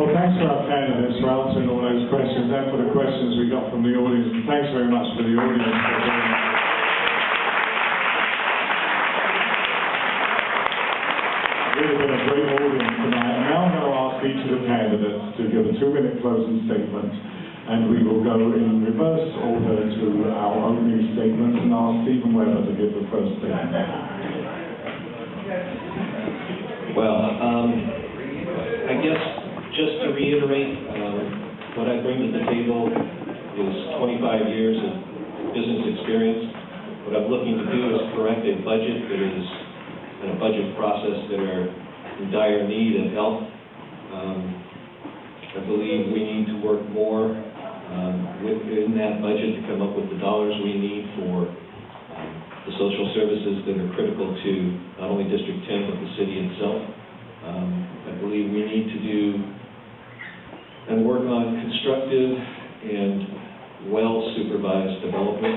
Well, thanks to our candidates for answering all those questions and for the questions we got from the audience. And thanks very much for the audience for doing that. It's really been a great audience tonight. And now I'm going to ask each of the candidates to give a 2-minute closing statement. And we will go in reverse order to our opening statement and ask Stephen Weber to give the first statement. Well, I guess just to reiterate, what I bring to the table is 25 years of business experience. What I'm looking to do is correct a budget that is, and a budget process that are in dire need of help. I believe we need to work more within that budget to come up with the dollars we need for the social services that are critical to not only District 10 but the city itself. I believe we need to do and work on constructive and well-supervised development.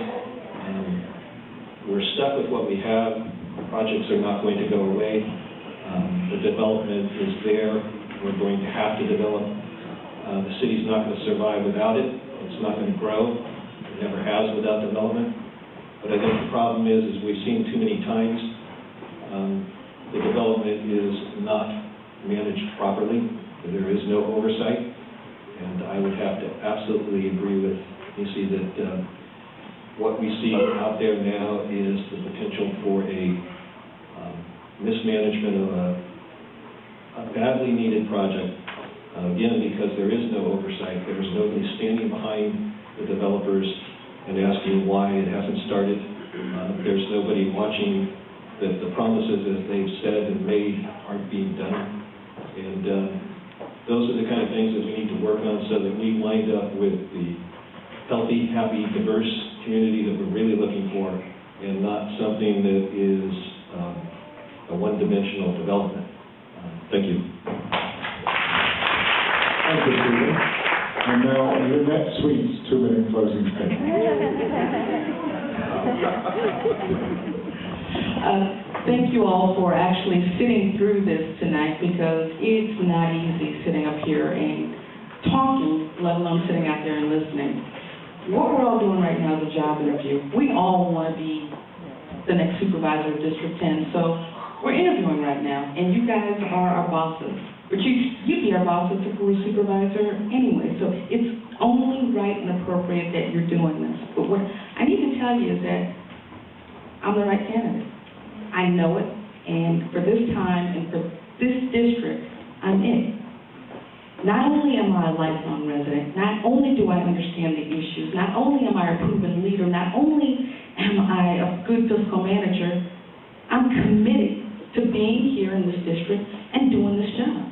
We're stuck with what we have. Projects are not going to go away. The development is there. We're going to have to develop. The city's not going to survive without it. It's not going to grow. It never has without development. But I think the problem is we've seen too many times the development is not managed properly. There is no oversight. And I would have to absolutely agree with Nisi that what we see out there now is the potential for a mismanagement of a badly needed project. Again, because there is no oversight, there is nobody standing behind the developers and asking why it hasn't started. There's nobody watching that the promises that they've said and made aren't being done. And those are the kind of things that we need to work on so that we wind up with the healthy, happy, diverse community that we're really looking for, and not something that is a one-dimensional development. Thank you. Thank you, Stephen. And now, Lynette Sweet's 2-minute closing statement. Thank you all for actually sitting through this tonight, because it's not easy sitting up here and talking, let alone sitting out there and listening. What we're all doing right now is a job interview. We all want to be the next supervisor of District 10, so we're interviewing right now, and you guys are our bosses. But you'd be our bosses if we were supervisor anyway, so it's only right and appropriate that you're doing this. But what I need to tell you is that I'm the right candidate. I know it, and for this time and for this district, I'm it. Not only am I a lifelong resident, not only do I understand the issues, not only am I a proven leader, not only am I a good fiscal manager, I'm committed to being here in this district and doing this job.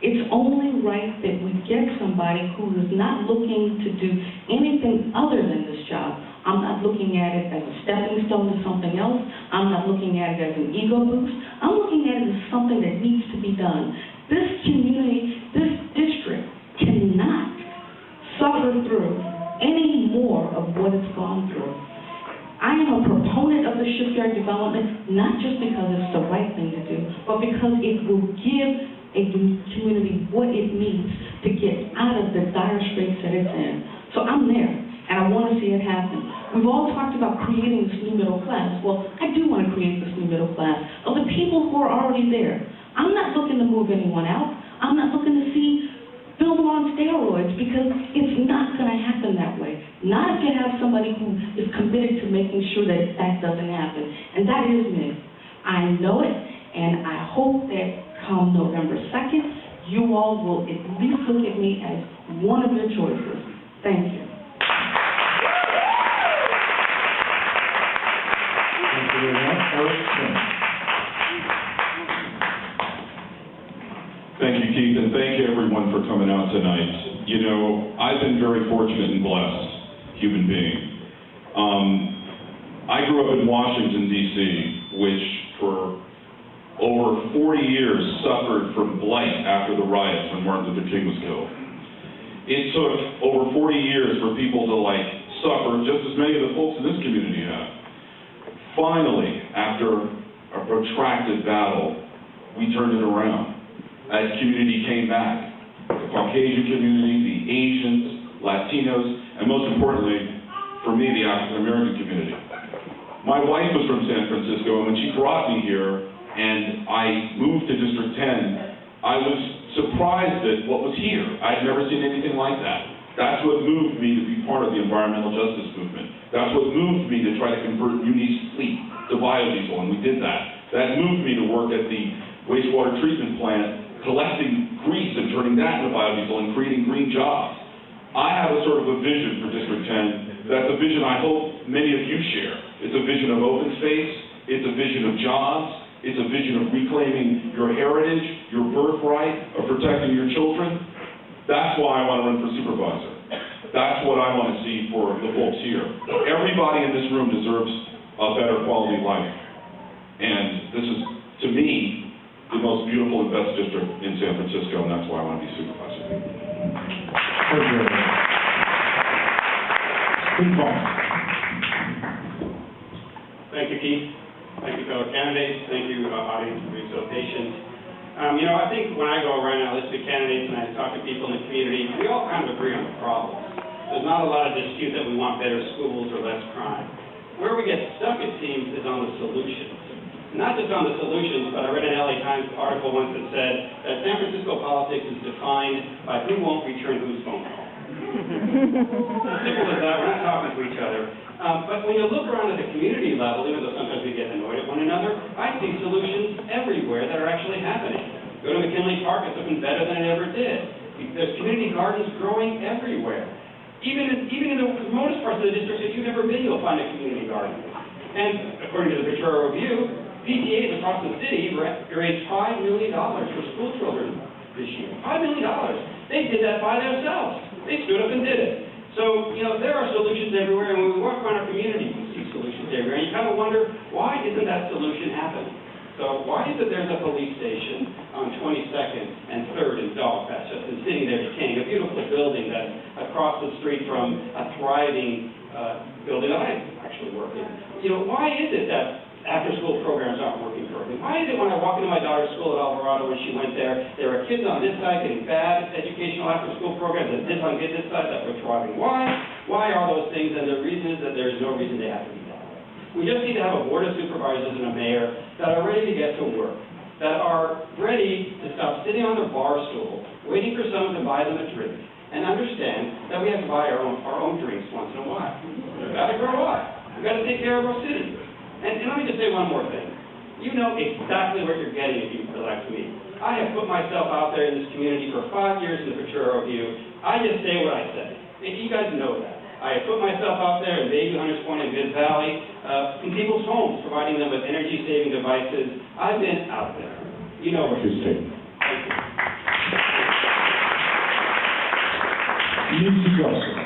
It's only right that we get somebody who is not looking to do anything other than this job. I'm not looking at it as a stepping stone to something else. I'm not looking at it as an ego boost. I'm looking at it as something that needs to be done. This community, this district cannot suffer through any more of what it's gone through. I am a proponent of the shipyard development, not just because it's the right thing to do, but because it will give a community what it needs to get out of the dire straits that it's in. So I'm there, and I want to see it happen. We've all talked about creating this new middle class. Well, I do want to create this new middle class of the people who are already there. I'm not looking to move anyone out. I'm not looking to see fill them on steroids, because it's not going to happen that way. Not if you have somebody who is committed to making sure that that doesn't happen. And that is me. I know it, and I hope that come November 2nd, you all will at least look at me as one of your choices. Thank you. Thank you very much. Thank you, Keith, and thank you everyone for coming out tonight. You know, I've been very fortunate and blessed human being. I grew up in Washington, D.C., which for over 40 years suffered from blight after the riots when Martin Luther King was killed. It took over 40 years for people to suffer, just as many of the folks in this community have. Finally, after a protracted battle, we turned it around. As community came back, the Caucasian community, the Asians, Latinos, and most importantly, for me, the African American community. My wife was from San Francisco, and when she brought me here and I moved to District 10, I was surprised at what was here. I'd never seen anything like that. That's what moved me to be part of the environmental justice movement. That's what moved me to try to convert Uni's fleet to biodiesel, and we did that. That moved me to work at the wastewater treatment plant, collecting grease and turning that into biodiesel and creating green jobs. I have a sort of a vision for District 10. That's a vision I hope many of you share. It's a vision of open space. It's a vision of jobs. It's a vision of reclaiming your heritage, your birthright, of protecting your children. That's why I want to run for supervisor. That's what I want to see for the folks here. Everybody in this room deserves a better quality of life. And this is, to me, the most beautiful and best district in San Francisco, and that's why I want to be supervisor. Thank you, Keith. Thank you, fellow candidates. Thank you, audience, for being so patient. I think when I go around and I listen to candidates and I talk to people in the community, we all kind of agree on the problems. There's not a lot of dispute that we want better schools or less crime. Where we get stuck, it seems, is on the solutions. Not just on the solutions, but I read an LA Times article once that said that San Francisco politics is defined by who won't return whose phone call. Simple as that. We're not talking to each other. But when you look around at the community level, even though sometimes we get annoyed at one another, I see solutions everywhere that are actually happening. Go to McKinley Park, it's looking better than it ever did. There's community gardens growing everywhere. Even in the remotest parts of the district that you've never been, you'll find a community garden. And according to the Potrero review, PTAs across the city raised $5 million for school children this year. $5 million. They did that by themselves. They stood up and did it. So, there are solutions everywhere, and when we walk around our community, we see solutions everywhere. And you kind of wonder, why isn't that solution happening? So why is it there's a police station on 22nd and 3rd in Dogpatch that's been sitting there decaying, a beautiful building that's across the street from a thriving building that I actually work in? Why is it that after-school programs aren't working correctly? Why is it when I walk into my daughter's school at Alvarado when she went there are kids on this side getting bad educational after-school programs, and this on this side that were thriving? Why are those things? And the reason is that there is no reason they have to be that way. We just need to have a board of supervisors and a mayor that are ready to get to work, that are ready to stop sitting on their bar stool, waiting for someone to buy them a drink, and understand that we have to buy our own drinks once in a while. We've got to grow up. We've got to take care of our city. And let me just say one more thing. You know exactly what you're getting if you elect me. I have put myself out there in this community for 5 years in the Potrero review. I just say what I say. And you guys know that. I have put myself out there in Bayview, Hunters Point, and Mid Valley, in people's homes, providing them with energy-saving devices. I've been out there. You know where you stay. Thank you.